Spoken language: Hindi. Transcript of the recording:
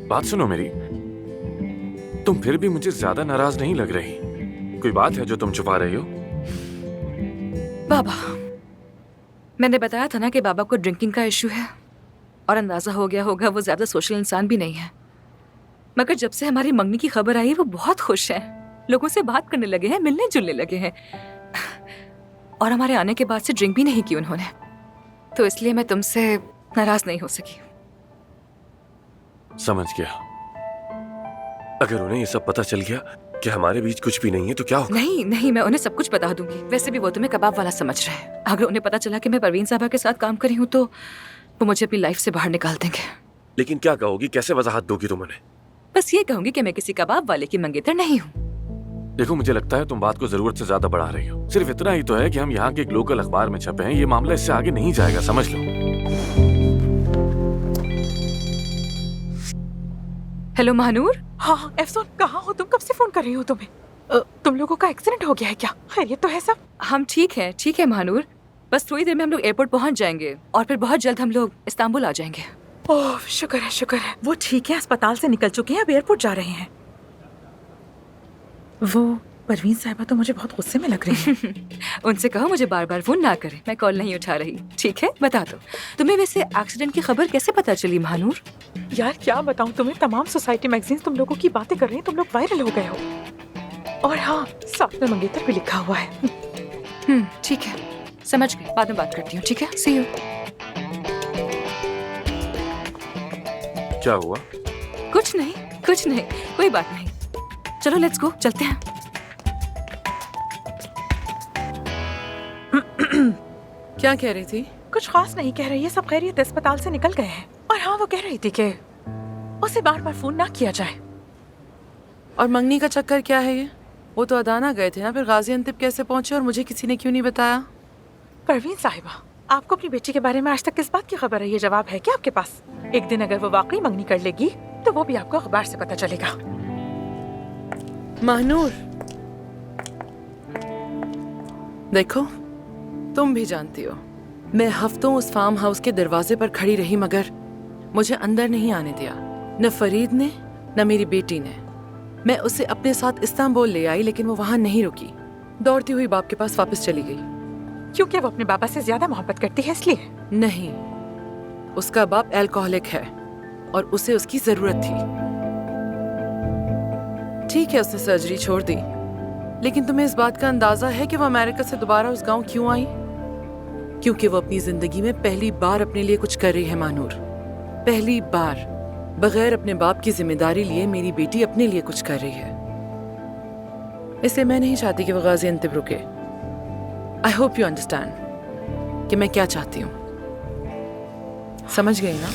बात सुनो मेरी, तुम फिर भी मुझे ज्यादा नाराज नहीं लग रही। कोई बात है जो तुम छुपा रही हो? बाबा, मैंने बताया था ना कि बाबा को ड्रिंकिंग का इश्यू है और अंदाजा हो गया होगा वो ज्यादा सोशल इंसान भी नहीं है। मगर जब से हमारी मंगनी की खबर आई वो बहुत खुश है, लोगों से बात करने लगे हैं, मिलने जुलने लगे हैं। और हमारे आने के बाद से ड्रिंक भी नहीं की उन्होंने, तो इसलिए मैं तुमसे नाराज नहीं हो सकी। समझ गया। अगर उन्हें ये सब पता चल गया कि हमारे बीच कुछ भी नहीं है तो क्या होगा? नहीं नहीं, मैं उन्हें सब कुछ बता दूंगी। वैसे भी वो तुम्हें कबाब वाला समझ रहे हैं। अगर उन्हें पता चला कि मैं परवीन साहबा के साथ काम कर रही हूँ तो वो मुझे अपनी लाइफ से बाहर निकाल देंगे। लेकिन क्या कहोगी, कैसे वजाहत दोगी तुम उन्हें? बस ये कहूंगी कि मैं किसी कबाब वाले की मंगेतर नहीं हूँ। देखो, मुझे लगता है तुम बात को जरूरत से ज्यादा बढ़ा रही हो। सिर्फ इतना ही तो है कि हम यहाँ के एक लोकल अखबार में छपे हैं। ये मामला इससे आगे नहीं जाएगा, समझ लो। हेलो महानूर। हाँ एफसोन, कहाँ हो तुम? कब से फोन कर रही हो तुम्हें? तुम लोगों का एक्सीडेंट हो गया है क्या? खैरियत तो है सब? हम ठीक है महानूर। बस थोड़ी देर में हम लोग एयरपोर्ट पहुंच जाएंगे और फिर बहुत जल्द हम लोग इस्तांबुल आ जाएंगे। ओह शुक्र है शुक्र है। वो ठीक है, अस्पताल से निकल चुके हैं, अब एयरपोर्ट जा रहे हैं। वो परवीन साहिबा तो मुझे बहुत गुस्से में लग रही है। उनसे कहो मुझे बार बार फोन ना करें, मैं कॉल नहीं उठा रही। ठीक है, बता दो तुम्हें वैसे एक्सीडेंट की खबर कैसे पता चली महानूर? यार क्या बताऊं तुम्हें, तमाम सोसाइटी मैगजीन्स तुम लोगों की बातें कर रही हैं, तुम लोग वायरल हो गए हो। और हाँ, साथ में मंगेतर भी लिखा हुआ है। ठीक है, समझ गई। बाद में बात करती हूँ, ठीक है? सी यू। क्या हुआ? कुछ नहीं, कोई बात नहीं। चलो लेट्स गो, चलते हैं। क्या कह रही थी? कुछ खास नहीं कह रही है, सब खैरियत, अस्पताल से निकल गए हैं। और हाँ, वो कह रही थी कि उसे बार बार फोन ना किया जाए। और मंगनी का चक्कर क्या है ये? वो तो अदाना गए थे ना, फिर गाजियाबाद कैसे पहुंचे और मुझे किसी ने क्यों नहीं बताया? परवीन साहिबा, आपको अपनी बेटी के बारे में आज तक किस बात की खबर है? ये जवाब है क्या आपके पास? एक दिन अगर वो वाकई मंगनी कर लेगी तो वो भी आपको अखबार से पता चलेगा। महानूर, देखो तुम भी जानती हो मैं हफ्तों उस फार्म हाउस के दरवाजे पर खड़ी रही मगर मुझे अंदर नहीं आने दिया, न फरीद ने न मेरी बेटी ने। मैं उसे अपने साथ इस्तांबुल ले आई लेकिन वो वहां नहीं रुकी, दौड़ती हुई बाप के पास वापस चली गई। क्योंकि वो अपने बाबा से ज्यादा मोहब्बत करती है इसलिए? नहीं, उसका बाप अल्कोहलिक है और उसे उसकी जरूरत थी। ठीक है, उसने सर्जरी छोड़ दी, लेकिन तुम्हें इस बात का अंदाजा है कि वो अमेरिका से दोबारा उस गांव क्यों आई? क्योंकि वो अपनी जिंदगी में पहली बार अपने लिए कुछ कर रही है मानूर। पहली बार बगैर अपने बाप की जिम्मेदारी लिए मेरी बेटी अपने लिए कुछ कर रही है। इसलिए मैं नहीं चाहती कि वो गाजियाबाद रुके। आई होप यू अंडरस्टैंड कि मैं क्या चाहती हूँ। समझ गई ना?